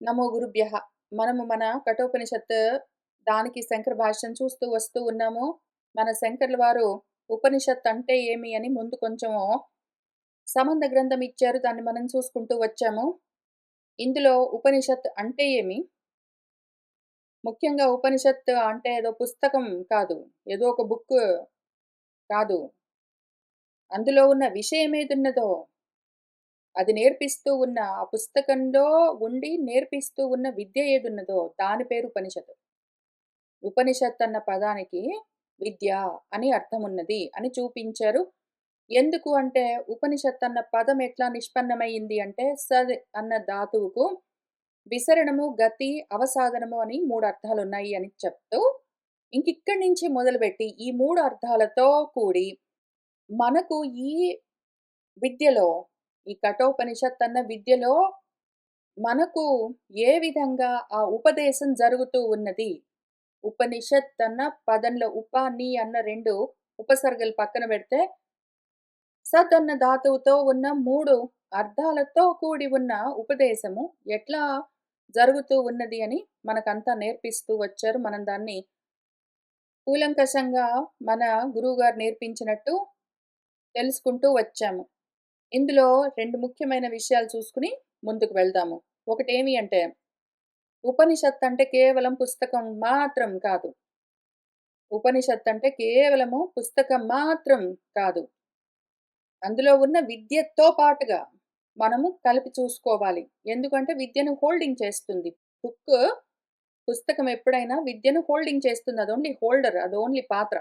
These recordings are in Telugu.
నమో గురుభ్యః. మనము మన కఠోపనిషత్ దానికి శంకర భాష్యం చూస్తూ వస్తూ ఉన్నాము. మన శంకర్ల వారు ఉపనిషత్ అంటే ఏమి అని ముందు కొంచెము సంబంధ గ్రంథం ఇచ్చారు. దాన్ని మనం చూసుకుంటూ వచ్చాము. ఇందులో ఉపనిషత్ అంటే ఏమి? ముఖ్యంగా ఉపనిషత్ అంటే ఏదో పుస్తకం కాదు. ఏదో ఒక బుక్ కాదు. అందులో ఉన్న విషయం ఏదున్నదో అది నేర్పిస్తూ ఉన్న ఆ పుస్తకంలో ఉండి నేర్పిస్తూ ఉన్న విద్య ఏదున్నదో దాని పేరు ఉపనిషత్. ఉపనిషత్ అన్న పదానికి విద్య అని అర్థమున్నది అని చూపించారు. ఎందుకు అంటే ఉపనిషత్ అన్న పదం ఎట్లా నిష్పన్నమయింది అంటే సద్ అన్న ధాతువుకు విసరణము, గతి, అవసాదనము అని 3 అర్థాలున్నాయి అని చెప్తూ ఇంకిక్కడి నుంచి మొదలుపెట్టి ఈ 3 అర్థాలతో కూడి మనకు ఈ విద్యలో ఈ కఠోపనిషత్ అన్న విద్యలో మనకు ఏ విధంగా ఆ ఉపదేశం జరుగుతూ ఉన్నది. ఉపనిషత్ అన్న పదంలో ఉప, ని అన్న 2 ఉపసర్గలు పక్కన పెడితే, సత్ అన్న ధాతువుతో ఉన్న 3 అర్థాలతో కూడి ఉన్న ఉపదేశము ఎట్లా జరుగుతూ ఉన్నది అని మనకంతా నేర్పిస్తూ వచ్చారు. మనం దాన్ని కూలంకషంగా మన గురువుగారు నేర్పించినట్టు తెలుసుకుంటూ వచ్చాము. ఇందులో 2 ముఖ్యమైన విషయాలు చూసుకొని ముందుకు వెళ్దాము. ఒకటేమి అంటే, ఉపనిషత్ అంటే కేవలం పుస్తకం మాత్రం కాదు. ఉపనిషత్ అంటే కేవలము పుస్తకం మాత్రం కాదు. అందులో ఉన్న విద్యతో పాటుగా మనము కలిపి చూసుకోవాలి. ఎందుకంటే విద్యను హోల్డింగ్ చేస్తుంది. బుక్ పుస్తకం ఎప్పుడైనా విద్యను హోల్డింగ్ చేస్తుంది. అది ఓన్లీ హోల్డర్. అది ఓన్లీ పాత్ర.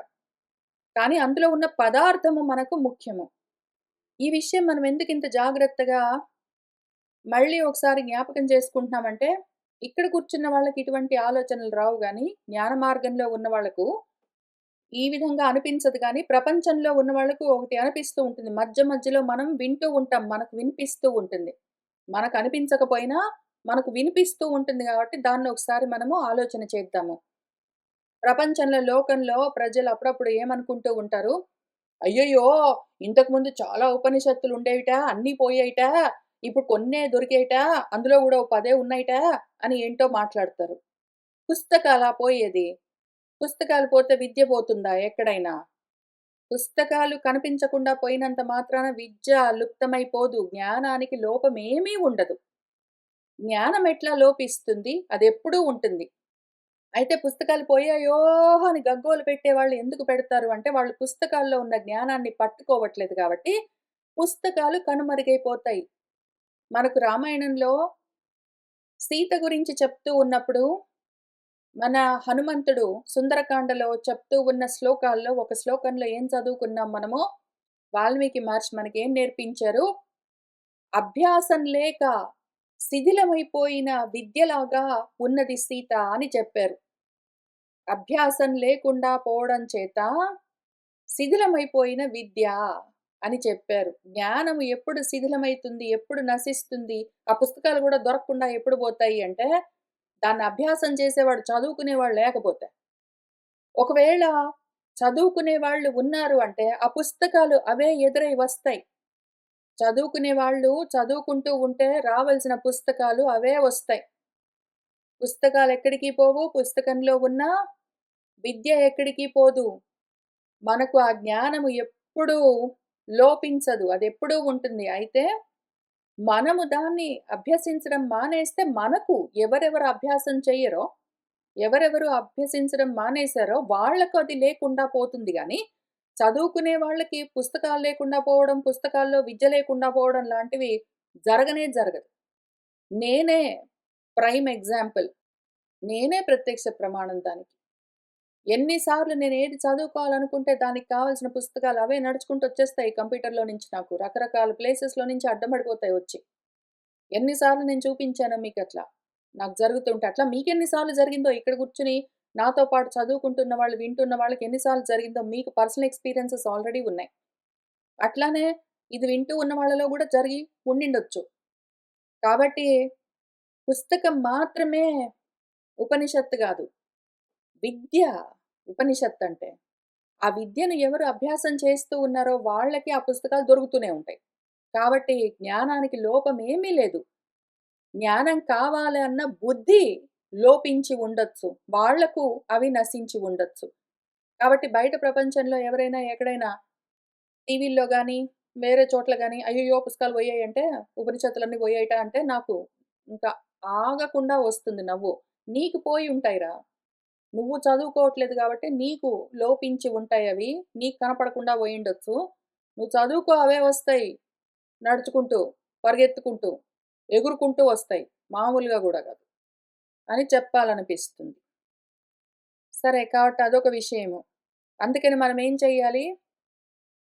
కానీ అందులో ఉన్న పదార్థము మనకు ముఖ్యము. ఈ విషయం మనం ఎందుకింత జాగ్రత్తగా మళ్ళీ ఒకసారి జ్ఞాపకం చేసుకుంటున్నామంటే, ఇక్కడ కూర్చున్న వాళ్ళకి ఇటువంటి ఆలోచనలు రావు గానీ, జ్ఞాన మార్గంలో ఉన్న వాళ్ళకు ఈ విధంగా అనిపించదు గానీ, ప్రపంచంలో ఉన్న వాళ్ళకు ఒకటి అనిపిస్తూ ఉంటుంది. మధ్య మధ్యలో మనం వింటూ ఉంటాం. మనకు వినిపిస్తూ ఉంటుంది. మనకనిపించకపోయినా మనకు వినిపిస్తూ ఉంటుంది గాబట్టి, దాన్ని ఒకసారి మనము ఆలోచన చేద్దాము. ప్రపంచంలో, లోకంలో ప్రజలు అప్పుడప్పుడు ఏమనుకుంటూ ఉంటారు, అయ్యయ్యో! ఇంతకుముందు చాలా ఉపనిషత్తులుండేవిట, అన్నీ పోయాయిట, ఇప్పుడు కొన్నే దొరికాయిట, అందులో గూడా ఓ 10 ఉన్నాయిట అని ఏంటో మాట్లాడతారు. పుస్తకాలా పోయేది? పుస్తకాలు పోతే విద్య పోతుందా ఎక్కడైనా? పుస్తకాలు కనిపించకుండా పోయినంత మాత్రాన విద్య లుప్తమైపోదు. జ్ఞానానికి లోపమేమీ ఉండదు. జ్ఞానం ఎట్లా లోపిస్తుంది? అదెప్పుడూ ఉంటుంది. అయితే పుస్తకాలు పోయాయో అని గగ్గోలు పెట్టేవాళ్ళు ఎందుకు పెడతారు అంటే, వాళ్ళు పుస్తకాల్లో ఉన్న జ్ఞానాన్ని పట్టుకోవట్లేదు కాబట్టి, పుస్తకాలు కనుమరుగైపోతాయి. మనకు రామాయణంలో సీత గురించి చెప్తూ ఉన్నప్పుడు, మన హనుమంతుడు సుందరకాండలో చెప్తూ ఉన్న శ్లోకాల్లో ఒక శ్లోకంలో ఏం చదువుకున్నాం మనము? వాల్మీకి మహర్షి మనకేం నేర్పించారు? అభ్యాసం లేక శిథిలమైపోయిన విద్యలాగా ఉన్నది సీత అని చెప్పారు. అభ్యాసం లేకుండా పోవడం చేత శిథిలమైపోయిన విద్య అని చెప్పారు. జ్ఞానం ఎప్పుడు శిథిలమైతుంది? ఎప్పుడు నశిస్తుంది? ఆ పుస్తకాలు గూడా దొరకకుండా ఎప్పుడు పోతాయి అంటే, దాన్ని అభ్యాసం చేసేవాడు, చదువుకునేవాడు లేకపోతే. ఒకవేళ చదువుకునే వాళ్ళు ఉన్నారు అంటే, ఆ పుస్తకాలు అవే ఎదురై వస్తాయి. చదువుకునే వాళ్ళు చదువుకుంటూ ఉంటే రావాల్సిన పుస్తకాలు అవే వస్తాయి. పుస్తకాలెక్కడికి పోవు. పుస్తకంలో ఉన్న విద్య ఎక్కడికి పోదు. మనకు ఆ జ్ఞానము ఎప్పుడూ లోపించదు. అదెప్పుడూ ఉంటుంది. అయితే మనము దాన్ని అభ్యసించడం మానేస్తే మనకు ఎవరెవరు అభ్యాసం చెయ్యరో, ఎవరెవరు అభ్యసించడం మానేశారో వాళ్ళకు అది లేకుండా పోతుంది గానీ, చదువుకునే వాళ్ళకి పుస్తకాలు లేకుండా పోవడం, పుస్తకాల్లో విద్య లేకుండా పోవడం లాంటివి జరగనే జరగదు. నేనే ప్రైమ్ ఎగ్జాంపుల్. నేనే ప్రత్యక్ష ప్రమాణం దానికి. ఎన్ని సార్లు నేనేది చదువుకోవాలనుకుంటే దానికి కావాల్సిన పుస్తకాలు అవే నడుచుకుంటూ వచ్చేస్తాయి కంప్యూటర్‌లో నుంచి నాకు. రకరకాల ప్లేసెస్‌లో నుంచి అడ్డం పడిపోతాయి వచ్చి. ఎన్ని సార్లు నేను చూపించానో మీకట్లా. నాకు జరుగుతుంటే. అట్లా మీకెన్ని సార్లు జరిగిందో ఇక్కడ కూర్చొని నాతో పాటు చదువుకుంటున్న వాళ్ళు, వింటున్న వాళ్ళకి ఎన్ని సార్లు జరిగిందో మీకు పర్సనల్ ఎక్స్‌పీరియన్సెస్ ఆల్రెడీ ఉన్నాయి. అట్లానే ఇది వింటూ ఉన్న వాళ్ళలో గూడా జరిగి ఉండిండొచ్చు. కాబట్టి పుస్తకం మాత్రమే ఉపనిషత్తు గాదు. విద్య ఉపనిషత్తంటే. ఆ విద్యను ఎవరు అభ్యాసం చేస్తూ ఉన్నారో వాళ్ళకి ఆ పుస్తకాలు దొరుకుతూనే ఉంటాయి. కాబట్టి జ్ఞానానికి లోపమేమీ లేదు. జ్ఞానం కావాలి అన్న బుద్ధి లోపించి ఉండొచ్చు. వాళ్లకు అవి నశించి ఉండొచ్చు. కాబట్టి బయట ప్రపంచంలో ఎవరైనా ఎక్కడైనా టీవీల్లో గాని, వేరే చోట్ల గాని, అయ్యయ్యో! పుస్తకాలు పోయాయంటే, ఉపనిషత్తులన్నీ పోయాయట అంటే నాకు ఇంకా ఆగకుండా వస్తుంది నవ్వు. నీకు పోయి ఉంటాయిరా. నువ్వు చదువుకోవట్లేదు గాబట్టి నీకు లోపించి ఉంటాయవి. నీకు కనపడకుండా పోయుండొచ్చు. నువ్వు చదువుకో అవే వస్తాయి. నడుచుకుంటూ, పరిగెత్తుకుంటూ, ఎగురుకుంటూ వస్తాయి. మామూలుగా గూడా గాదు అని చెప్పాలనిపిస్తుంది. సరే కాబట్టి అదొక విషయము. అందుకని మనం ఏం చెయ్యాలి?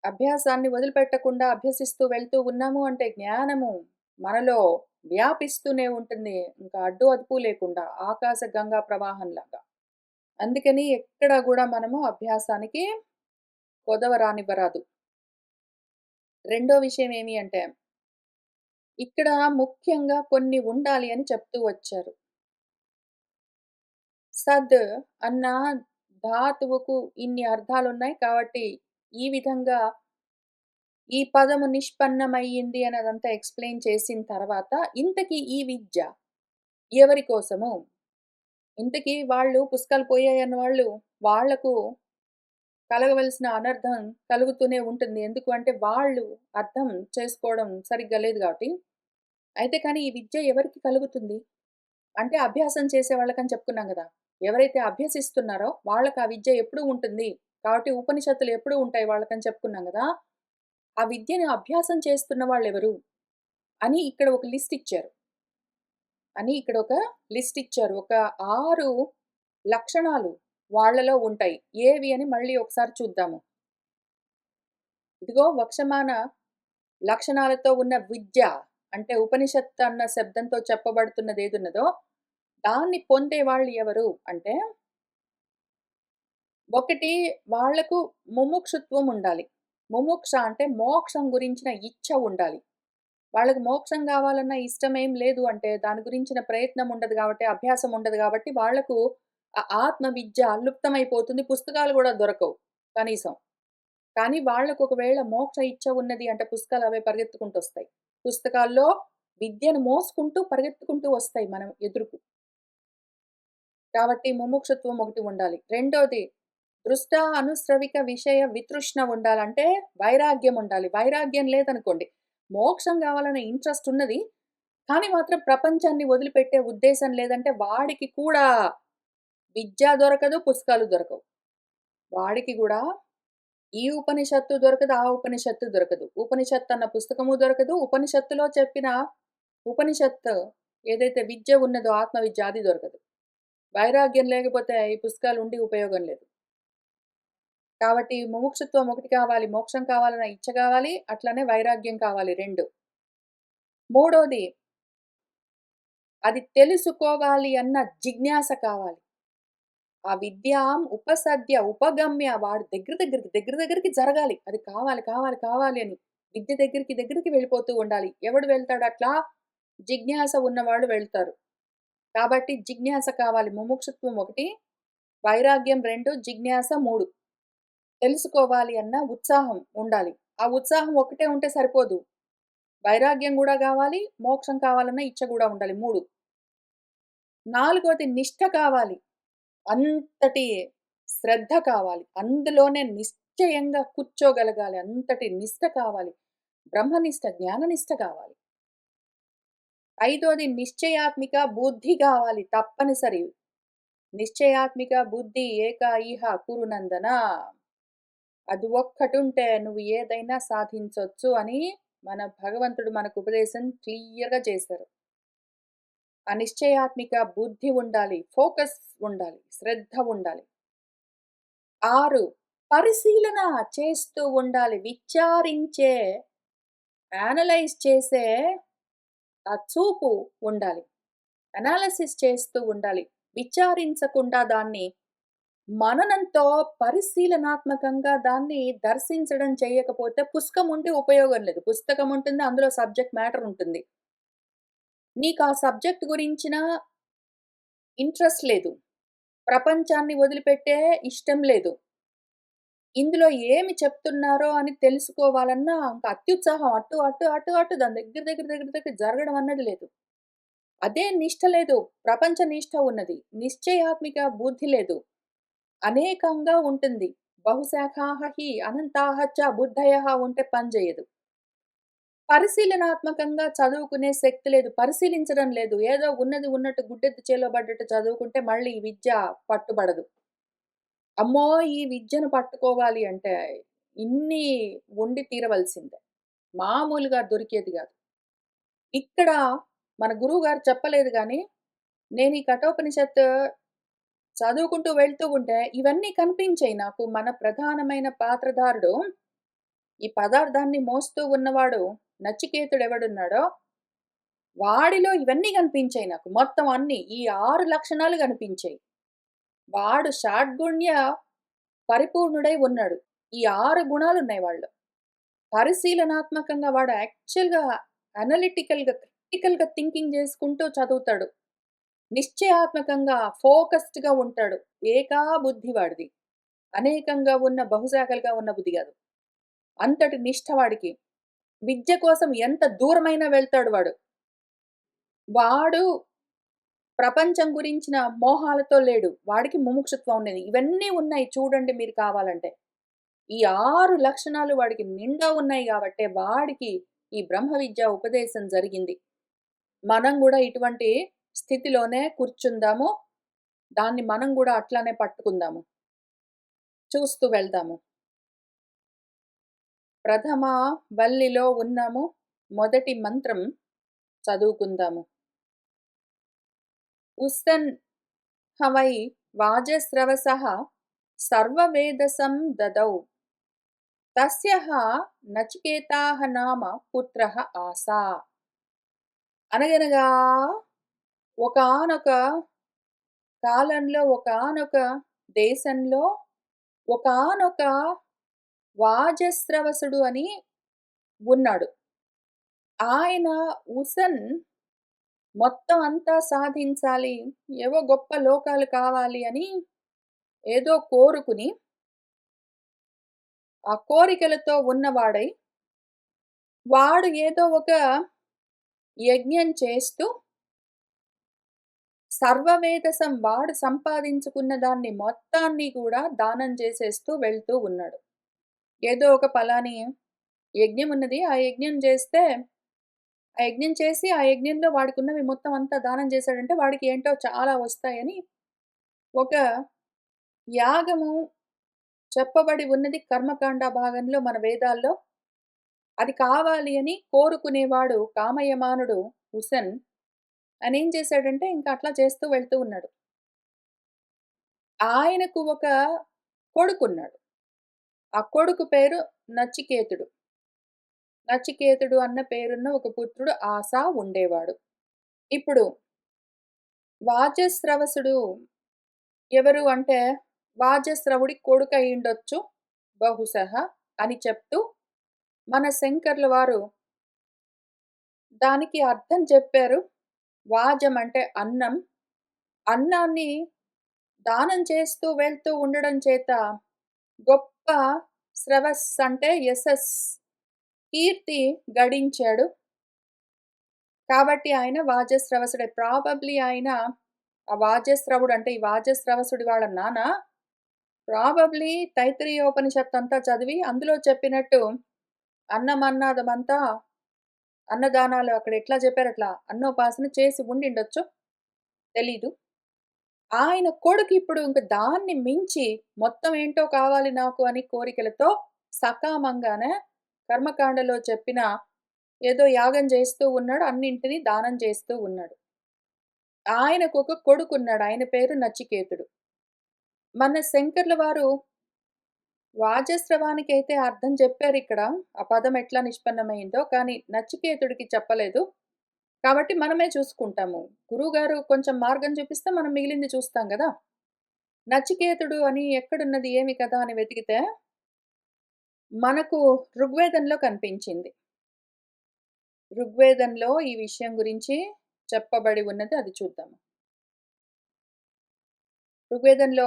అభ్యాసాన్ని వదిలిపెట్టకుండా అభ్యసిస్తూ వెళ్తూ ఉన్నాము అంటే జ్ఞానము మనలో వ్యాపిస్తూనే ఉంటుంది. ఇంకా అడ్డు అదుపు లేకుండా ఆకాశ గంగా ప్రవాహంలాగా. అందుకని ఎక్కడ గూడా మనము అభ్యాసానికి కొదవ రానివ్వరాదు. రెండో విషయం ఏమి అంటే, ఇక్కడ ముఖ్యంగా కొన్ని ఉండాలి అని చెప్తూ వచ్చారు. సద్ అన్న ధాతువుకు ఇన్ని అర్థాలున్నాయి కాబట్టి, ఈ విధంగా ఈ పదము నిష్పన్నమయ్యింది అని అదంతా ఎక్స్‌ప్లెయిన్ చేసిన తర్వాత, ఇంతకీ ఈ విద్య ఎవరి కోసము? ఇంతకీ వాళ్ళు పుస్తకాలు పోయాయన్న వాళ్ళు, వాళ్ళకు కలగవలసిన అనర్థం కలుగుతూనే ఉంటుంది. ఎందుకు అంటే వాళ్ళు అర్థం చేసుకోవడం సరిగ్గా లేదు గాబట్టి. అయితే కానీ ఈ విద్య ఎవరికి కలుగుతుంది? అంటే అభ్యాసం చేసే వాళ్ళకని చెప్పుకున్నాం గదా! ఎవరైతే అభ్యసిస్తున్నారో వాళ్ళకి ఆ విద్య ఎప్పుడూ ఉంటుంది. కాబట్టి ఉపనిషత్తులు ఎప్పుడూ ఉంటాయి వాళ్ళకని చెప్పుకున్నాం గదా! ఆ విద్యని అభ్యాసం చేస్తున్న వాళ్ళెవరు? అని ఇక్కడ ఒక లిస్ట్ ఇచ్చారు. ఒక 6 లక్షణాలు వాళ్ళలో ఉంటాయి. ఏవి అని మళ్ళీ ఒకసారి చూద్దాము. ఇదిగో వక్షమాన లక్షణాలతో ఉన్న విద్య అంటే ఉపనిషత్ అన్న శబ్దంతో చెప్పబడుతున్నదేదున్నదో, దాన్ని పొందేవాళ్ళు ఎవరు అంటే, ఒకటి వాళ్ళకు ముముక్షుత్వం ఉండాలి. ముముక్ష అంటే మోక్షం గురించిన ఇచ్చ ఉండాలి. వాళ్ళకి మోక్షం గావాలన్న ఇష్టమేం లేదు అంటే, దాని గురించిన ప్రయత్నం ఉండదు గాబట్టి, అభ్యాసం ఉండదు గాబట్టి, వాళ్ళకు ఆ ఆత్మ విద్య లుప్తమైపోతుంది. పుస్తకాలు గూడా దొరకవు కనీసం. కానీ వాళ్ళకు ఒకవేళ మోక్ష ఇచ్చ ఉన్నది అంటే పుస్తకాలు అవే పరిగెత్తుకుంటొస్తాయి. పుస్తకాల్లో విద్యను మోసుకుంటూ పరిగెత్తుకుంటూ వస్తాయి మనం ఎదురుకు. కాబట్టి ముముక్షుత్వం ఒకటి ఉండాలి. రెండోది దృష్ట అనుశ్రవిక విషయ వితృష్ణ ఉండాలంటే వైరాగ్యం ఉండాలి. వైరాగ్యం లేదనుకోండి, మోక్షం గావాలనే ఇంట్రెస్ట్ ఉన్నది. కానీ మాత్రం ప్రపంచాన్ని వదిలిపెట్టే ఉద్దేశం లేదంటే వాడికి కూడా విద్య దొరకదు, పుస్తకాలు దొరకవు. వాడికి గూడా ఈ ఉపనిషత్తు దొరకదు, ఆ ఉపనిషత్తు దొరకదు. ఉపనిషత్తు అన్న పుస్తకము దొరకదు. ఉపనిషత్తులో చెప్పిన ఉపనిషత్తు ఏదైతే విద్య ఉన్నదో ఆత్మ విద్య అది దొరకదు. వైరాగ్యం లేకపోతే ఈ పుస్తకాలు ఉండి ఉపయోగం లేదు. కాబట్టి ముముక్షుత్వం ఒకటి కావాలి. మోక్షం కావాలన్న ఇచ్చ కావాలి. అట్లనే వైరాగ్యం కావాలి 2. మూడోది అది తెలుసుకోవాలి అన్న జిజ్ఞాస కావాలి. ఆ విద్యాం ఉపసద్య, ఉపగమ్య వాడు దగ్గరికి జరగాలి. అది కావాలి, కావాలి, కావాలి అని. విద్య దగ్గరికి వెళ్ళిపోతూ ఉండాలి. ఎవడు వెళ్తాడట్లా? జిజ్ఞాస ఉన్నవాళ్ళు వెళ్తారు. కాబట్టి జిజ్ఞాస కావాలి. ముముక్షుత్వం 1, వైరాగ్యం 2, జిజ్ఞాస 3. తెలుసుకోవాలి అన్న ఉత్సాహం ఉండాలి. ఆ ఉత్సాహం ఒక్కటే ఉంటే సరిపోదు. వైరాగ్యం గూడా గావాలి, మోక్షం కావాలన్న ఇచ్చ గూడా ఉండాలి 3. నాలుగోది నిష్ఠ కావాలి. అంతటి శ్రద్ధ కావాలి. అందులోనే నిశ్చయంగా కూర్చోగలగాలి. అంతటి నిష్ఠ కావాలి. బ్రహ్మనిష్ఠ, జ్ఞాననిష్ఠ కావాలి. ఐదోది నిశ్చయాత్మిక బుద్ధి కావాలి తప్పనిసరి. నిశ్చయాత్మిక బుద్ధి ఏకా ఇహ కురునందన. అది ఒక్కటుంటే నువ్వు ఏదైనా సాధించొచ్చు అని మన భగవంతుడు మనకు ఉపదేశం క్లియర్‌గా చేశారు. ఆ నిశ్చయాత్మిక బుద్ధి ఉండాలి. ఫోకస్ ఉండాలి. శ్రద్ధ ఉండాలి. 6 పరిశీలన చేస్తూ ఉండాలి. విచారించే, అనలైజ్ చేసే ఆ చూపు ఉండాలి. అనాలిసిస్ చేస్తూ ఉండాలి. విచారించకుండా దాన్ని మననంతో పరిశీలనాత్మకంగా దాన్ని దర్శించడం చేయకపోతే పుస్తకం ఉంటే ఉపయోగం లేదు. పుస్తకం ఉంటుంది. అందులో సబ్జెక్ట్ మ్యాటర్ ఉంటుంది. నీకు ఆ సబ్జెక్ట్ గురించిన ఇంట్రెస్ట్ లేదు. ప్రపంచాన్ని వదిలిపెట్టే ఇష్టం లేదు. ఇందులో ఏమి చెప్తున్నారో అని తెలుసుకోవాలన్న ఇంక అత్యుత్సాహం అటు దాని దగ్గర జరగడం అన్నది లేదు. అదే నిష్ఠ లేదు. ప్రపంచ నిష్ఠ ఉన్నది. నిశ్చయాత్మిక బుద్ధి లేదు. అనేకంగా ఉంటుంది. బహుశాఖాః హి అనంతాః చ బుద్ధయః ఉంటే పని జేయదు. పరిశీలనాత్మకంగా చదువుకునే శక్తి లేదు. పరిశీలించడం లేదు. ఏదో ఉన్నది ఉన్నట్టు గుడ్డెద్దు చేలో పడ్డట్టు చదువుకుంటే మళ్ళీ ఈ విద్య పట్టుబడదు. అమ్మో! ఈ విద్యను పట్టుకోవాలి అంటే ఇన్ని వండి తీరవలసిందే. మామూలుగా దొరికేది గాదు. ఇక్కడ మన గురువుగారు చెప్పలేదు గానీ, నేను ఈ కఠోపనిషత్తు చదువుకుంటూ వెళ్తూ ఉంటే ఇవన్నీ కనిపించాయి నాకు. మన ప్రధానమైన పాత్రధారుడు, ఈ పదార్థాన్ని మోస్తూ ఉన్నవాడు నచికేతుడెవడున్నాడో, వాడిలో ఇవన్నీ కనిపించాయి నాకు. మొత్తం అన్నీ. ఈ 6 లక్షణాలు కనిపించాయి. వాడు షాడ్గుణ్య పరిపూర్ణుడై ఉన్నాడు. ఈ 6 గుణాలున్నాయి వాడిలో. పరిశీలనాత్మకంగా వాడు యాక్చువల్‌గా అనలిటికల్‌గా, క్రిటికల్‌గా థింకింగ్ చేసుకుంటూ చదువుతాడు. నిశ్చయాత్మకంగా, ఫోకస్డ్‌గా ఉంటాడు. ఏకా బుద్ధి వాడిది. అనేకంగా ఉన్న బహుశాఖలుగా ఉన్న బుద్ధి గాదు. అంతటి నిష్ఠ వాడికి. విద్య కోసం ఎంత దూరమైనా వెళ్తాడు వాడు. వాడు ప్రపంచం గురించిన మోహాలతో లేడు. వాడికి ముముక్షుత్వం ఉన్నది. ఇవన్నీ ఉన్నాయి చూడండి మీరు కావాలంటే. ఈ 6 లక్షణాలు వాడికి నిండా ఉన్నాయి గాబట్టే వాడికి ఈ బ్రహ్మ విద్య ఉపదేశం జరిగింది. మనం గూడా ఇటువంటి స్థితిలోనే కూర్చుందాము. దాన్ని మనం గూడా అట్లానే పట్టుకుందాము. చూస్తూ వెళ్దాము. ప్రథమ వల్లిలో ఉన్నాము. మొదటి మంత్రం చదువుకుందాము. ఉస్సన్ హవై వాజస్రవసః సర్వవేదసం దదౌ. తస్యః నచికేతాః నామ పుత్రః ఆసా. అనగనగా ఒకానొక కాలంలో, ఒకానొక దేశంలో, ఒకానొక వాజస్రవసుడు అని ఉన్నాడు. ఆయన ఉసన్ మొత్తం అంతా సాధించాలి, ఏవో గొప్ప లోకాలు కావాలి అని ఏదో కోరుకుని, ఆ కోరికలతో ఉన్నవాడై, వాడు ఏదో ఒక యజ్ఞం చేస్తూ, సర్వవేదసం వాడు సంపాదించుకున్న దాన్ని మొత్తాన్ని కూడా దానం చేసేస్తూ వెళ్తూ ఉన్నాడు. ఏదో ఒక పలాని యజ్ఞం ఉన్నది. ఆ యజ్ఞం చేస్తే, ఆ యజ్ఞం చేసి, ఆ యజ్ఞంలో వాడికున్నవి మొత్తం అంతా దానం చేశాడంటే, వాడికి ఏంటో చాలా వస్తాయని ఒక యాగము చెప్పబడి ఉన్నది కర్మకాండ భాగంలో మన వేదాల్లో. అది కావాలి అని కోరుకునేవాడు కామయమానుడు ఉసెన్. ఆయనేం చేశాడంటే, ఇంకా అట్లా చేస్తూ వెళ్తూ ఉన్నాడు. ఆయనకు ఒక కొడుకున్నాడు. ఆ కొడుకు పేరు నచికేతుడు. నచికేతుడు అన్న పేరున్న ఒక పుత్రుడు ఆస ఉండేవాడు. ఇప్పుడు వాజస్రవసుడు ఎవరు అంటే, వాజస్రవుడి కొడుకయ్యుండొచ్చు బహుశః అని చెప్తూ, మన శంకర్ల వారు దానికి అర్థం చెప్పారు. వాజం అంటే అన్నం. అన్నాన్ని దానం చేస్తూ వెళ్తూ ఉండడం చేత గొప్ప శ్రవస్ అంటే యశస్, కీర్తి గడించాడు. కాబట్టి ఆయన వాజస్రవసుడే. ప్రాబబ్లీ ఆయన ఆ వాజస్రవుడు అంటే ఈ వాజస్రవసుడి వాళ్ళ నాన్న ప్రాబబ్లీ తైత్తరీయోపనిషత్తంతా చదివి అందులో చెప్పినట్టు అన్నమన్నాదమంతా అన్నదానాలు అక్కడ ఎట్లా చెప్పారో అట్లా అన్నోపాసన చేసి ఉండిండొచ్చు. తెలీదు. ఆయన కొడుకు ఇప్పుడు ఇంక దాన్ని మించి మొత్తం ఏంటో కావాలి నాకు అని కోరికలతో సకామంగానే కర్మకాండలో చెప్పిన ఏదో యాగం చేస్తూ ఉన్నాడు. అన్నింటిని దానం చేస్తూ ఉన్నాడు. ఆయనకొక కొడుకున్నాడు. ఆయన పేరు నచికేతుడు. మన శంకర్ల వారు వాజస్రవానికైతే అర్థం చెప్పారిక్కడ. ఆ పదం ఎట్లా నిష్పన్నమైందో. కానీ నచికేతుడికి చెప్పలేదు. కాబట్టి మనమే చూసుకుంటాము. గురువుగారు కొంచెం మార్గం చూపిస్తే మనం మిగిలింది చూస్తాం గదా! నచికేతుడు అని ఎక్కడున్నది ఏమి కదా అని వెతికితే, మనకు ఋగ్వేదంలో కనిపించింది. ఋగ్వేదంలో ఈ విషయం గురించి చెప్పబడి ఉన్నది. అది చూద్దాము. ఋగ్వేదంలో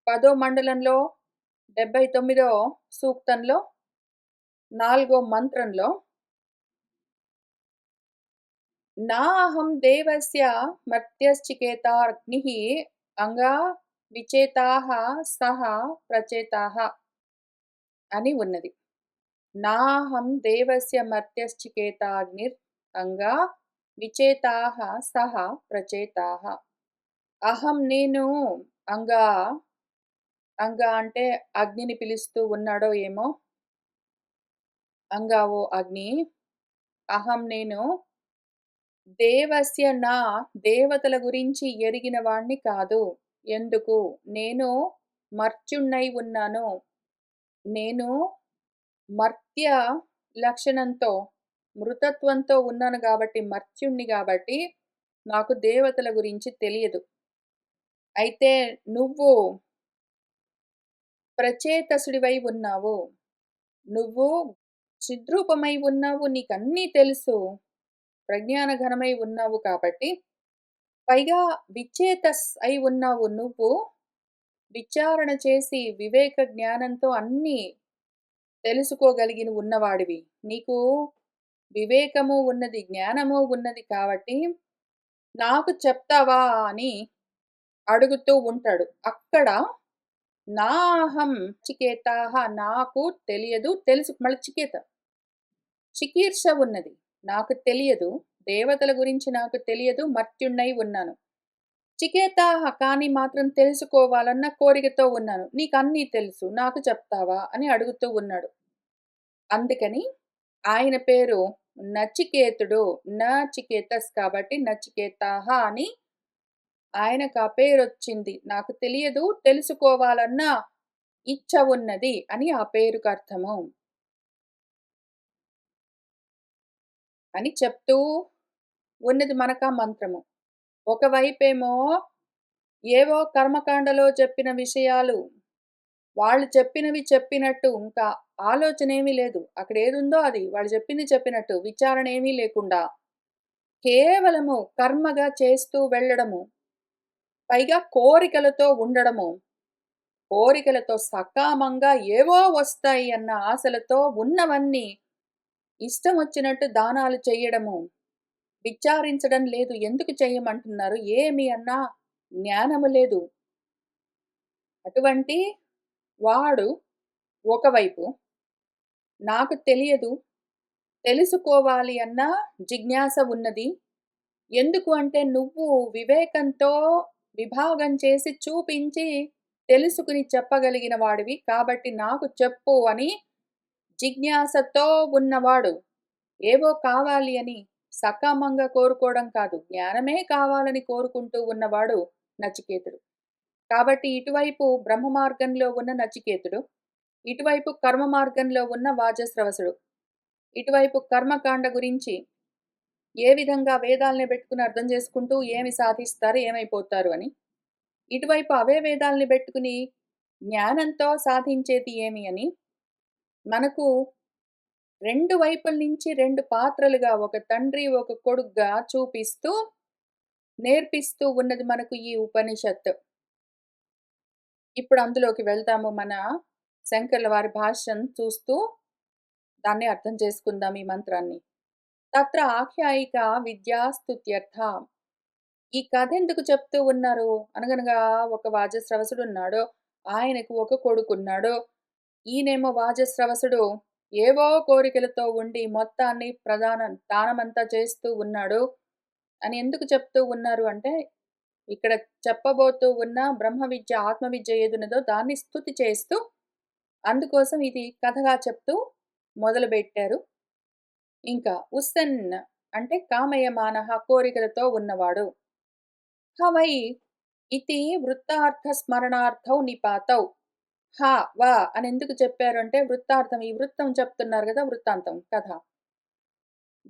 10వ మండలంలో 79వ సూక్తంలో 4వ మంత్రంలో నాహం దేవస్య మర్త్యశ్చికేతాగ్నిః అంగా విచేతాః సహ ప్రచేతాః అని ఉన్నది. నాహం దేవస్య మర్త్యశ్చికేతాగ్నిర్ అంగా విచేతాః సహ ప్రచేతాః. అహం నేను అంగా, అంగా అంటే అగ్నిని పిలుస్తూ ఉన్నాడో ఏమో. అంగా ఓ అగ్ని, అహం నేను దేవస్య దేవతల గురించి ఎరిగిన వాణ్ణి కాదు. ఎందుకు? నేను మర్త్యుణ్ణై ఉన్నాను. నేను మర్త్య లక్షణంతో, మృతత్వంతో ఉన్నాను గాబట్టి, మర్త్యుణ్ణి గాబట్టి, నాకు దేవతల గురించి తెలియదు. అయితే నువ్వు ప్రచేతసుడివై ఉన్నావు. నువ్వు చిద్రూపమై ఉన్నావు. నీకన్నీ తెలుసు. ప్రజ్ఞాన ఘనమై ఉన్నావు కాబట్టి, పైగా విచేతస్ అయి ఉన్నావు నువ్వు. విచారణ చేసి వివేక జ్ఞానంతో అన్నీ తెలుసుకోగలిగిన ఉన్నవాడివి. నీకు వివేకము ఉన్నది, జ్ఞానము ఉన్నది కాబట్టి, నాకు చెప్తావా అని అడుగుతూ ఉంటాడు. అక్కడ నాహం చికేతాః నాకు తెలియదు, తెలుసు మళ్ళీ చికీర్ష ఉన్నది. నాకు తెలియదు. దేవతల గురించి నాకు తెలియదు. మర్త్యుణ్ణై ఉన్నాను. చికేతాః కానీ మాత్రం తెలుసుకోవాలన్న కోరికతో ఉన్నాను. నీకన్నీ తెలుసు. నాకు చెప్తావా అని అడుగుతూ ఉన్నాడు. అందుకని ఆయన పేరు నచికేతుడు. నచికేతస్ కాబట్టి నచికేతాః అని ఆయనకు ఆ పేరొచ్చింది. నాకు తెలియదు, తెలుసుకోవాలన్న ఇచ్చ ఉన్నది అని ఆ పేరుకు అర్థము. అని చెప్తూ ఉన్నది మనకా మంత్రము. ఒకవైపేమో ఏవో కర్మకాండలో చెప్పిన విషయాలు, వాళ్ళు చెప్పినవి చెప్పినట్టు ఇంకా ఆలోచనేమీ లేదు. అక్కడేదుందో అది వాళ్ళు చెప్పింది చెప్పినట్టు విచారణ ఏమీ లేకుండా కేవలము కర్మగా చేస్తూ వెళ్ళడము. పైగా కోరికలతో ఉండడము. కోరికలతో సకామంగా ఏవో వస్తాయి అన్న ఆశలతో ఉన్నవన్నీ ఇష్టం వచ్చినట్టు దానాలు చెయ్యడము. విచారించడం లేదు. ఎందుకు చెయ్యమంటున్నారు? ఏమి అన్నా జ్ఞానము లేదు. అటువంటి వాడు ఒకవైపు, నాకు తెలియదు, తెలుసుకోవాలి అన్న జిజ్ఞాస ఉన్నది. ఎందుకు అంటే నువ్వు వివేకంతో విభాగం చేసి చూపించి తెలుసుకుని చెప్పగలిగిన వాడివి. కాబట్టి నాకు చెప్పు అని జిజ్ఞాసతో ఉన్నవాడు. ఏవో కావాలి అని సకామంగా కోరుకోవడం కాదు. జ్ఞానమే కావాలని కోరుకుంటూ ఉన్నవాడు నచికేతుడు. కాబట్టి ఇటువైపు బ్రహ్మ మార్గంలో ఉన్న నచికేతుడు, ఇటువైపు కర్మ మార్గంలో ఉన్న వాజస్రవసుడు. ఇటువైపు కర్మకాండ గురించి ఏ విధంగా వేదాల్ని పెట్టుకుని అర్థం చేసుకుంటూ ఏమి సాధిస్తారు, ఏమైపోతారు అని. ఇటువైపు అవే వేదాల్ని పెట్టుకుని జ్ఞానంతో సాధించేది ఏమి అని. మనకు 2 వైపుల నుంచి 2 పాత్రలుగా ఒక తండ్రి, ఒక కొడుగ్గా చూపిస్తూ, నేర్పిస్తూ ఉన్నది మనకు ఈ ఉపనిషత్తు. ఇప్పుడు అందులోకి వెళ్దాము. మన శంకర్ల వారి భాష్యం చూస్తూ దాన్ని అర్థం చేసుకుందాం ఈ మంత్రాన్ని. తత్ర ఆఖ్యాయిక విద్యాస్తుత్యర్థ. ఈ కథ ఎందుకు చెప్తూ ఉన్నారు? అనగనగా ఒక వాజస్రవసుడున్నాడు. ఆయనకు ఒక కొడుకున్నాడు. ఈయనేమో వాజస్రవసుడు ఏవో కోరికలతో ఉండి మొత్తాన్ని దానమంతా చేస్తూ ఉన్నాడు అని ఎందుకు చెప్తూ ఉన్నారు అంటే, ఇక్కడ చెప్పబోతూ ఉన్న బ్రహ్మ విద్య, ఆత్మ విద్య ఏదున్నదో దాన్ని స్తుతి చేస్తూ, అందుకోసం ఇది కథగా చెప్తూ మొదలుపెట్టారు. ఇంకా ఉస్సన్ అంటే కామయమానః కోరికలతో ఉన్నవాడు. వై ఇతి వృత్తార్థ స్మరణార్థౌ నిపాతౌ. వ అని ఎందుకు చెప్పారు అంటే వృత్తార్థం, ఈ వృత్తం చెప్తున్నారు కదా, వృత్తాంతం కథ.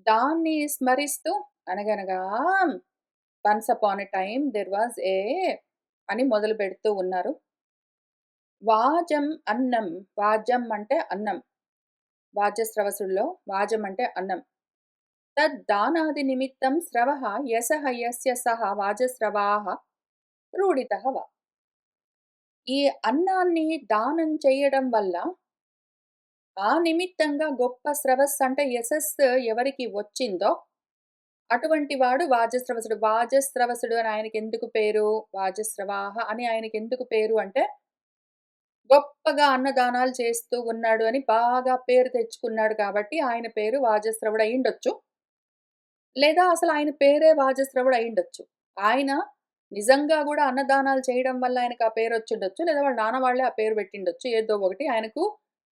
దాన్ని స్మరిస్తూ అనగనగా once upon a time there was a అని మొదలు పెడుతూ ఉన్నారు. వాజం అన్నం. వాజం అంటే అన్నం. వాజస్రవసుల్లో వాజం అంటే అన్నం. తద్దానాది నిమిత్తం స్రవః యసః యస్య సః వాజస్రవాః రూఢితః వా. ఈ అన్నాన్ని దానం చేయడం వల్ల ఆ నిమిత్తంగా గొప్ప స్రవస్సు అంటే యశస్సు ఎవరికి వచ్చిందో అటువంటి వాడు వాజస్రవసుడు. వాజస్రవసుడు అని ఆయనకెందుకు పేరు? వాజస్రవాహ అని ఆయనకెందుకు పేరు అంటే, గొప్పగా అన్నదానాలు చేస్తూ ఉన్నాడు అని బాగా పేరు తెచ్చుకున్నాడు కాబట్టి ఆయన పేరు వాజస్రవుడు అయ్యుండొచ్చు. లేదా అసలు ఆయన పేరే వాజస్రవుడు అయ్యుండొచ్చు. ఆయన నిజంగా గూడా అన్నదానాలు చేయడం వల్ల ఆయనకు ఆ పేరొచ్చుండొచ్చు. లేదా వాళ్ళ నాన్న వాళ్ళే ఆ పేరు పెట్టిండొచ్చు. ఏదో ఒకటి ఆయనకు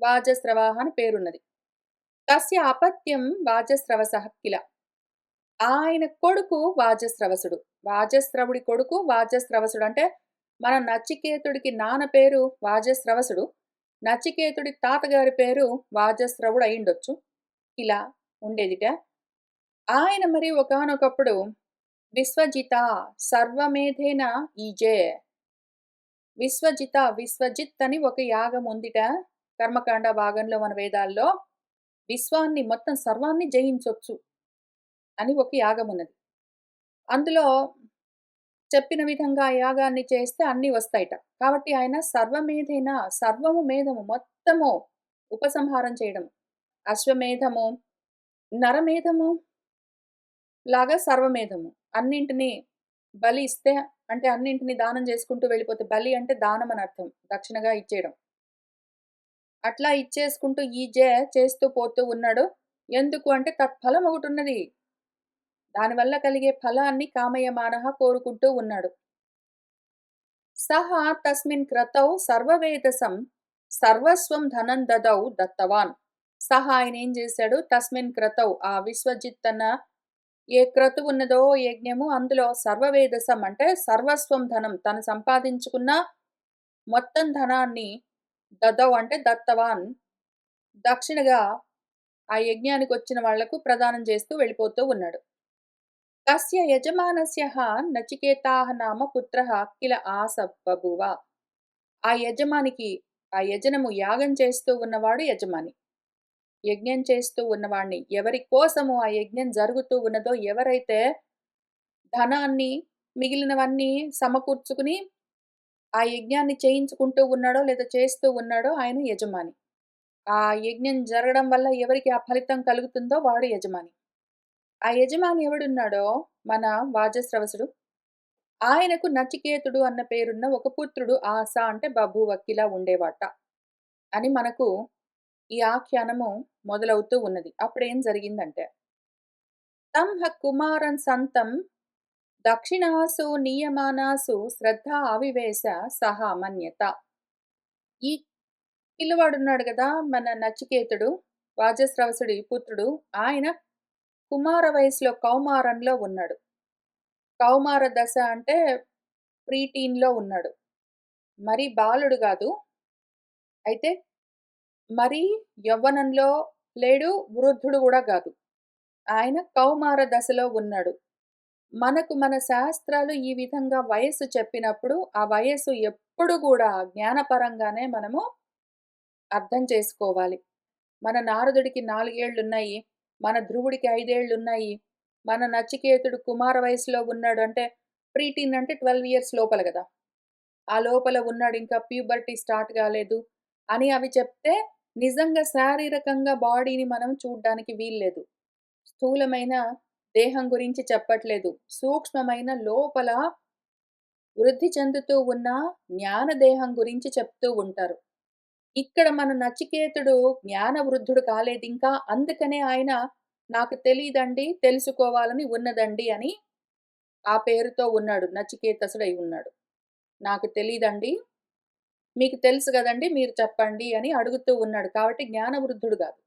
వాజస్రవాహ అని పేరున్నది. తస్య అపత్యం వాజస్రవసః కిల. ఆయన కొడుకు వాజస్రవసుడు. వాజస్రవుడి కొడుకు వాజస్రవసుడు. అంటే మన నచికేతుడికి నాన్న పేరు వాజస్రవసుడు. నచికేతుడి తాతగారి పేరు వాజస్రవుడు అయ్యుండొచ్చు. ఇలా ఉండేదిట. ఆయన మరి ఒకానొకప్పుడు విశ్వజిత సర్వమేధేన ఈజే. విశ్వజిత్ అని ఒక యాగం ఉందిట. కర్మకాండ భాగంలో మన వేదాల్లో విశ్వాన్ని మొత్తం సర్వాన్ని జయించొచ్చు అని ఒక యాగం ఉన్నది. అందులో చెప్పిన విధంగా ఆ యాగాన్ని చేస్తే అన్నీ వస్తాయిట. కాబట్టి ఆయన సర్వమేధేన సర్వము మేధము మొత్తము ఉపసంహారం చేయడం. అశ్వమేధము, నరమేధము లాగా సర్వమేధము. అన్నింటిని బలి ఇస్తే అంటే అన్నింటిని దానం చేసుకుంటూ వెళ్ళిపోతే బలి అంటే దానం అని అర్థం. దక్షిణగా ఇచ్చేయడం. అట్లా ఇచ్చేసుకుంటూ చేస్తూ పోతూ ఉన్నాడు. ఎందుకు అంటే తత్ఫలం ఒకటున్నది. దానివల్ల కలిగే ఫలాన్ని కామయమానః కోరుకుంటూ ఉన్నాడు. సహ తస్మిన్ క్రతౌ సర్వవేదసం సర్వస్వం ధనం దదౌ దత్తవాన్. సహ ఆయనేం చేశాడు? తస్మిన్ క్రతౌ ఆ విశ్వజిత్ అన్న ఏ క్రతువు ఉన్నదో యజ్ఞము అందులో సర్వవేదసం అంటే సర్వస్వం ధనం తను సంపాదించుకున్న మొత్తం ధనాన్ని దదౌ అంటే దత్తవాన్ దక్షిణగా ఆ యజ్ఞానికొచ్చిన వాళ్లకు ప్రదానం చేస్తూ వెళ్ళిపోతూ ఉన్నాడు. తస్య యజమానస్యః నచికేతాః నామ పుత్రః కిల ఆస బభూవ. ఆ యజమానికి ఆ యజనము యాగం చేస్తూ ఉన్నవాడు యజమాని. యజ్ఞం చేస్తూ ఉన్నవాణ్ణి ఎవరి కోసము ఆ యజ్ఞం జరుగుతూ ఉన్నదో ఎవరైతే ధనాన్ని మిగిలినవన్నీ సమకూర్చుకుని ఆ యజ్ఞాన్ని చేయించుకుంటూ ఉన్నాడో లేదా చేస్తూ ఉన్నాడో ఆయన యజమాని. ఆ యజ్ఞం జరగడం వల్ల ఎవరికి ఆ ఫలితం కలుగుతుందో వాడు యజమాని. ఆ యజమాని ఎవడున్నాడో మన వాజస్రవసుడు. ఆయనకు నచికేతుడు అన్న పేరున్న ఒక పుత్రుడు ఆస అంటే బభూవక్కిలా ఉండేవాట అని మనకు ఈ ఆఖ్యానము మొదలవుతూ ఉన్నది. అప్పుడేం జరిగిందంటే తం హ కుమారం సంతం దక్షిణాసు నియమానాసు శ్రద్ధ అవివేశ సహ మన్యత. ఈ పిల్లవాడున్నాడు కదా మన నచికేతుడు వాజస్రవసుడి పుత్రుడు. ఆయన కుమార వయసులో కౌమారంలో ఉన్నాడు. కౌమార దశ అంటే ప్రీటీన్‌లో ఉన్నాడు. మరీ బాలుడు గాదు. అయితే మరీ యవ్వనంలో లేడు, వృద్ధుడు గూడా గాదు. ఆయన కౌమార దశలో ఉన్నాడు. మనకు మన శాస్త్రాలు ఈ విధంగా వయస్సు చెప్పినప్పుడు, ఆ వయస్సు ఎప్పుడు గూడా జ్ఞానపరంగానే మనము అర్థం చేసుకోవాలి. మన నారదుడికి 4 ఏళ్లున్నాయి. మన ధ్రువుడికి 5 ఏళ్లున్నాయి. మన నచికేతుడు కుమార వయసులో ఉన్నాడు అంటే ప్రీటీన్ అంటే 12 ఇయర్స్ లోపల గదా! ఆ లోపల ఉన్నాడు ఇంకా ప్యూబర్టీ స్టార్ట్ గాలేదు అని అవి చెప్తే నిజంగా శారీరకంగా బాడీని మనం చూడ్డానికి వీల్లేదు. స్థూలమైన దేహం గురించి చెప్పట్లేదు. సూక్ష్మమైన లోపల వృద్ధి చెందుతూ ఉన్న జ్ఞాన దేహం గురించి చెప్తూ ఉంటారు. ఇక్కడ మన నచికేతుడు జ్ఞాన వృద్ధుడు కాలేదింకా. అందుకనే ఆయన నాకు తెలీదండి, తెలుసుకోవాలని ఉన్నదండి అని ఆ పేరుతో ఉన్నాడు. నచికేతసుడై ఉన్నాడు. నాకు తెలీదండి. మీకు తెలుసు గదండీ! మీరు చెప్పండి అని అడుగుతూ ఉన్నాడు. కాబట్టి జ్ఞానవృద్ధుడు గాదు.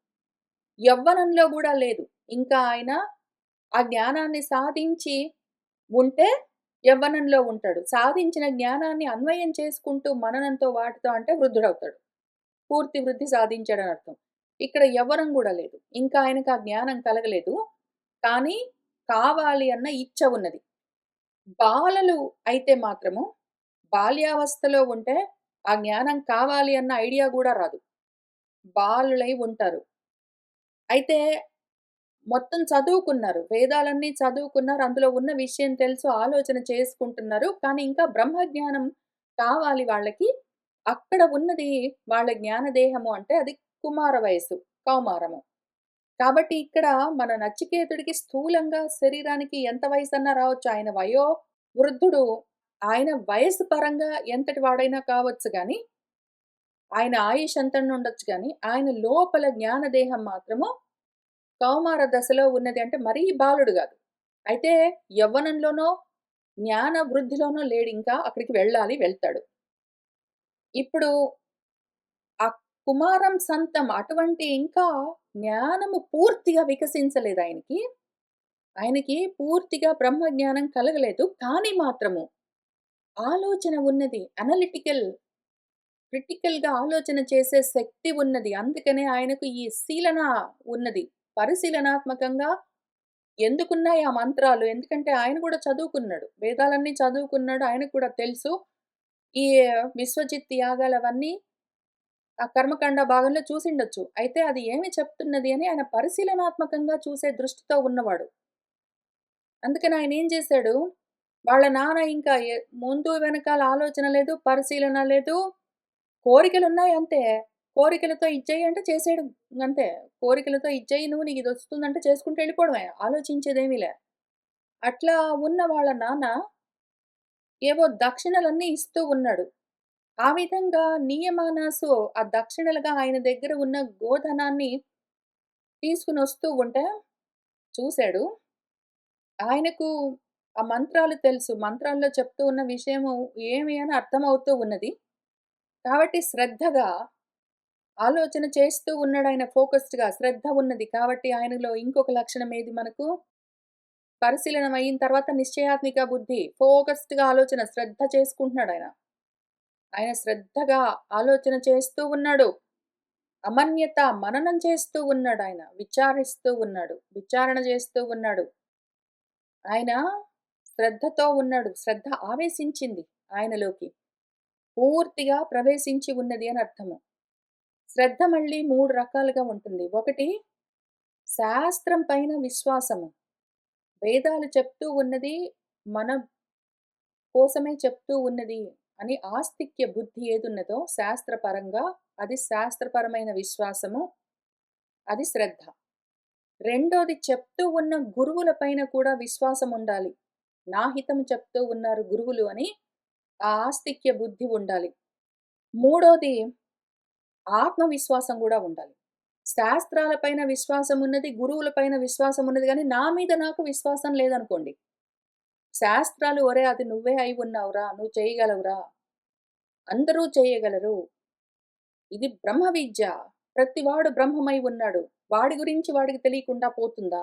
యవ్వనంలో గూడా లేదు. ఇంకా ఆయన ఆ జ్ఞానాన్ని సాధించి ఉంటే యవ్వనంలో ఉంటాడు. సాధించిన జ్ఞానాన్ని అన్వయం చేసుకుంటూ మననంతో వాటితో అంటే వృద్ధుడవుతాడు. పూర్తి వృద్ధి సాధించాడని అర్థం. ఇక్కడ యవ్వనం గూడా లేదు. ఇంకా ఆయనకు ఆ జ్ఞానం కలగలేదు. కానీ కావాలి అన్న ఇచ్చ ఉన్నది. బాలలు అయితే మాత్రము బాల్యావస్థలో ఉంటే ఆ జ్ఞానం కావాలి అన్న ఐడియా గూడా రాదు. బాలులై ఉంటారు. అయితే మొత్తం చదువుకున్నారు. వేదాలన్నీ చదువుకున్నారు. అందులో ఉన్న విషయం తెలుసు. ఆలోచన చేసుకుంటున్నారు. కానీ ఇంకా బ్రహ్మజ్ఞానం కావాలి వాళ్ళకి. అక్కడ ఉన్నది వాళ్ళ జ్ఞానదేహము అంటే అది కుమార వయస్సు, కౌమారము. కాబట్టి ఇక్కడ మన నచికేతుడికి స్థూలంగా శరీరానికి ఎంత వయసన్నా రావచ్చు. ఆయన వృద్ధుడు. ఆయన వయస్సు పరంగా ఎంతటి వాడైనా కావచ్చు గానీ, ఆయన ఆయుష్ ఎంతన్నా ఉండొచ్చు గానీ, ఆయన లోపల జ్ఞానదేహం మాత్రము కౌమార దశలో ఉన్నది. అంటే మరీ బాలుడు గాదు. అయితే యవ్వనంలోనో, జ్ఞాన వృద్ధిలోనో లేడింకా. అక్కడికి వెళ్ళాలి, వెళ్తాడు. ఇప్పుడు ఆ కుమారం సంతం అటువంటి ఇంకా జ్ఞానము పూర్తిగా వికసించలేదాయనకి. ఆయనకి పూర్తిగా బ్రహ్మ జ్ఞానం కలగలేదు. కానీ మాత్రము ఆలోచన ఉన్నది. క్రిటికల్‌గా ఆలోచన చేసే శక్తి ఉన్నది. అందుకనే ఆయనకు ఈ శీలన ఉన్నది. పరిశీలనాత్మకంగా ఎందుకున్నాయి ఆ మంత్రాలు? ఎందుకంటే ఆయన కూడా చదువుకున్నాడు. వేదాలన్నీ చదువుకున్నాడు. ఆయనకు కూడా తెలుసు. ఈ విశ్వజిత్ యాగాలవన్నీ ఆ కర్మకాండ భాగంలో చూసిండొచ్చు. అయితే అది ఏమి చెప్తున్నది అని ఆయన పరిశీలనాత్మకంగా చూసే దృష్టితో ఉన్నవాడు. అందుకని ఆయనేం చేశాడు, వాళ్ళ నాన్న ఇంకా ముందు వెనకాల ఆలోచన లేదు, పరిశీలన లేదు. కోరికలున్నాయి అంతే. కోరికలతో ఇది చెయ్యి అంటే చేసేయడం ఇంగంతే. కోరికలతో ఇది చెయ్యి నువ్వు నీకిదొస్తుందంటే చేసుకుంటూ వెళ్ళిపోవడమే. ఆలోచించేదేమీలే. అట్లా ఉన్న వాళ్ళ నాన్న ఏవో దక్షిణలన్నీ ఇస్తూ ఉన్నాడు. ఆ విధంగా నియమానాసు ఆ దక్షిణలుగా ఆయన దగ్గర ఉన్న గోధనాన్ని తీసుకొనొస్తూ ఉంటే చూసాడు. ఆయనకు ఆ మంత్రాలు తెలుసు. మంత్రాల్లో చెప్తూ ఉన్న విషయము ఏమి అని అర్థమవుతూ ఉన్నది. కాబట్టి శ్రద్ధగా ఆలోచన చేస్తూ ఉన్నాడాయన ఫోకస్డ్‌గా. శ్రద్ధ ఉన్నది. కాబట్టి ఆయనలో ఇంకొక లక్షణం ఏది మనకు? పరిశీలనం అయిన తర్వాత నిశ్చయాత్మిక బుద్ధి. ఫోకస్డ్‌గా ఆలోచన శ్రద్ధ చేసుకుంటున్నాడాయన. ఆయన శ్రద్ధగా ఆలోచన చేస్తూ ఉన్నాడు. అమన్యత మననం చేస్తూ ఉన్నాడాయన. విచారిస్తూ ఉన్నాడు. విచారణ చేస్తూ ఉన్నాడు. ఆయన శ్రద్ధతో ఉన్నాడు. శ్రద్ధ ఆవేశించింది ఆయనలోకి. పూర్తిగా ప్రవేశించి ఉన్నది అని అర్థము. శ్రద్ధ మళ్ళీ 3 రకాలుగా ఉంటుంది. ఒకటి శాస్త్రం పైన విశ్వాసము. వేదాలు చెప్తూ ఉన్నది మన కోసమే చెప్తూ ఉన్నది అని ఆస్తిక్య బుద్ధి ఏదున్నదో శాస్త్రపరంగా అది శాస్త్రపరమైన విశ్వాసము. అది శ్రద్ధ. రెండోది చెప్తూ ఉన్న గురువుల పైన కూడా విశ్వాసం ఉండాలి. నా హితము చెప్తూ ఉన్నారు గురువులు అని ఆ ఆస్తిక్య బుద్ధి ఉండాలి. మూడోది ఆత్మవిశ్వాసం గూడా ఉండాలి. శాస్త్రాల పైన విశ్వాసం ఉన్నది, గురువుల పైన విశ్వాసం ఉన్నది గానీ, నా మీద నాకు విశ్వాసం లేదనుకోండి. శాస్త్రాలు "ఒరేయ్! అది నువ్వే అయి ఉన్నావురా! నువ్వు చేయగలవురా! అందరూ చేయగలరు. ఇది బ్రహ్మ విద్య. ప్రతివాడు బ్రహ్మమై ఉన్నాడు. వాడి గురించి వాడికి తెలియకుండా పోతుందా?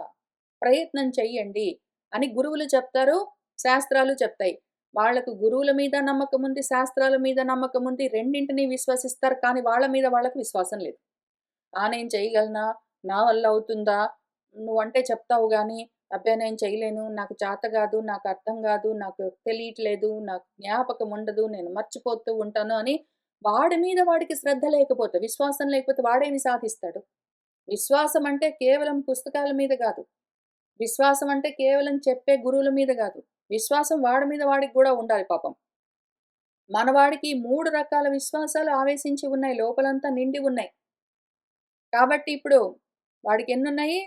ప్రయత్నం చెయ్యండి" అని గురువులు చెప్తారు, శాస్త్రాలు చెప్తాయి. వాళ్ళకు గురువుల మీద నమ్మకముంది, శాస్త్రాల మీద నమ్మకముంది. రెండింటిని విశ్వసిస్తారు. కానీ వాళ్ళ మీద వాళ్ళకి విశ్వాసం లేదు. నేను చేయగలనా? నా వల్ల అవుతుందా? నువ్వంటే చెప్తావు గానీ, అబ్బే! నేను చేయలేను. నాకు చేత గాదు. నాకు అర్థం గాదు. నాకు తెలియట్లేదు. నాకు జ్ఞాపకం ఉండదు. నేను మర్చిపోతూ ఉంటాను అని వాడి మీద వాడికి శ్రద్ధ లేకపోతే, విశ్వాసం లేకపోతే వాడేమి సాధిస్తాడు? విశ్వాసం అంటే కేవలం పుస్తకాల మీద గాదు. విశ్వాసం అంటే కేవలం చెప్పే గురువుల మీద గాదు. విశ్వాసం వాడి మీద వాడికి గూడా ఉండాలి పాపం. మనవాడికి 3 రకాల విశ్వాసాలు ఆవేశించి ఉన్నాయి. లోపలంతా నిండి ఉన్నాయి. కాబట్టి ఇప్పుడు వాడికెన్నున్నాయి?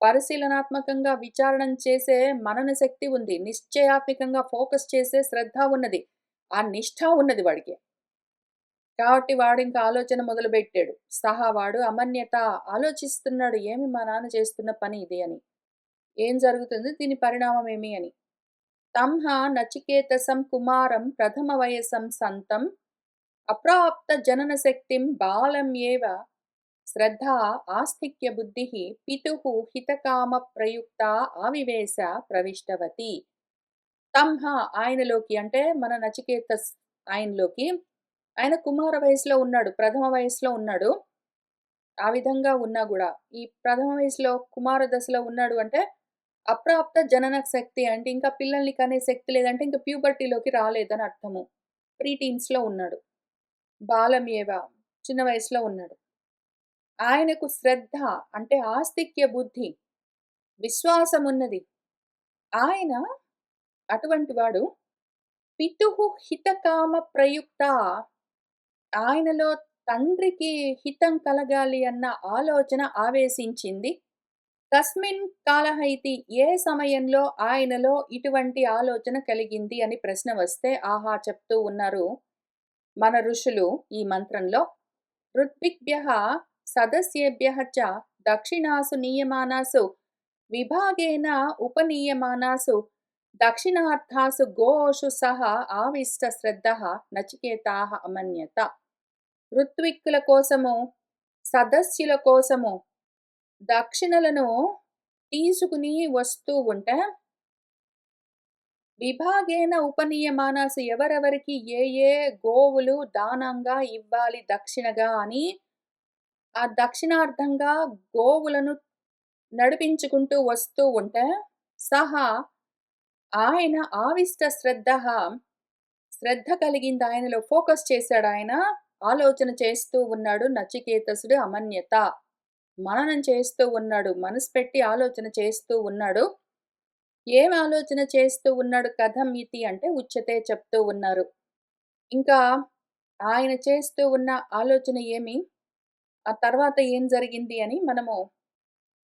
పరిశీలనాత్మకంగా విచారణ చేసే మనన శక్తి ఉంది. నిశ్చయాత్మకంగా ఫోకస్ చేసే శ్రద్ధ ఉన్నది. ఆ నిష్ఠ ఉన్నది వాడికి. కాబట్టి వాడింక ఆలోచన మొదలుబెట్టాడు. వాడు అమన్యత ఆలోచిస్తున్నాడు. ఏమి మా నాన్న చేస్తున్న పని ఇది అని. ఏం జరుగుతుంది? దీని పరిణామం ఏమి అని. తంహ నచికేతసం కుమారం ప్రథమ వయసం సంతం అప్రాప్త జనన శక్తిం బాలం ఏవ శ్రద్ధా ఆస్తిక్య బుద్ధిః పితుః హితకామ ప్రయుక్త ఆవివేశ ప్రవిష్టవతి. తంహ ఆయనలోకి అంటే మన నచికేతస్ ఆయనలోకి ఆయన కుమార వయసులో ఉన్నాడు. ప్రథమ వయసులో ఉన్నాడు. ఆ విధంగా ఉన్నా గూడా ఈ ప్రథమ వయసులో కుమార దశలో ఉన్నాడు అంటే అప్రాప్త జనన శక్తి అంటే ఇంకా పిల్లల్ని కనే శక్తి లేదంటే ఇంకా ప్యూబర్టీలోకి రాలేదని అర్థము. ప్రీ టీన్స్‌లో ఉన్నాడు. బాలమేవ చిన్న వయసులో ఉన్నాడు. ఆయనకు శ్రద్ధ అంటే ఆస్తిక్య బుద్ధి, విశ్వాసమున్నది. ఆయన అటువంటి వాడు పితుః హితకామ ప్రయుక్త ఆయనలో తండ్రికి హితం కలగాలి అన్న ఆలోచన ఆవేశించింది. తస్మిన్ కాలః ఇతి ఏ సమయంలో ఆయనలో ఇటువంటి ఆలోచన కలిగింది అని ప్రశ్న వస్తే ఆహా! చెప్తూ ఉన్నారు మన ఋషులు ఈ మంత్రంలో. ఋత్విక్భ్యః సదస్యేభ్యః చ దక్షిణాసు నీయమానాసు విభాగేన ఉపనీయమానాసు దక్షిణార్థాసు గోషు సహ ఆవిష్ట శ్రద్ధః నచికేతాః అమన్యత. ఋత్విక్కుల కోసము, సదస్యుల కోసము దక్షిణలను తీసుకుని వస్తూ ఉంటే, విభాగేన ఉపనీయమానాసు ఎవరెవరికి ఏ ఏ గోవులు దానంగా ఇవ్వాలి దక్షిణగా అని ఆ దక్షిణార్థంగా గోవులను నడిపించుకుంటూ వస్తూ ఉంటే, సహా ఆయన ఆవిష్ట శ్రద్ధః శ్రద్ధ కలిగింది ఆయనలో, ఫోకస్ చేశాడాయన. ఆలోచన చేస్తూ ఉన్నాడు నచికేతసుడు అమన్యత. మననం చేస్తూ ఉన్నాడు. మనసు పెట్టి ఆలోచన చేస్తూ ఉన్నాడు. ఏం ఆలోచన చేస్తూ ఉన్నాడు కథం ఇతి అంటే ఉచ్యతే చెప్తూ ఉన్నారు. ఇంకా ఆయన చేస్తూ ఉన్న ఆలోచన ఏమి? ఆ తర్వాత ఏం జరిగింది అని మనము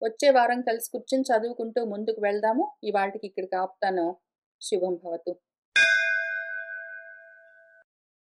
వచ్చే వారం కలిసి కూర్చొని చదువుకుంటూ ముందుకు వెళ్దాము. ఇవాల్టికి ఇక్కడికి ఆపుతాను. శుభం భవతు.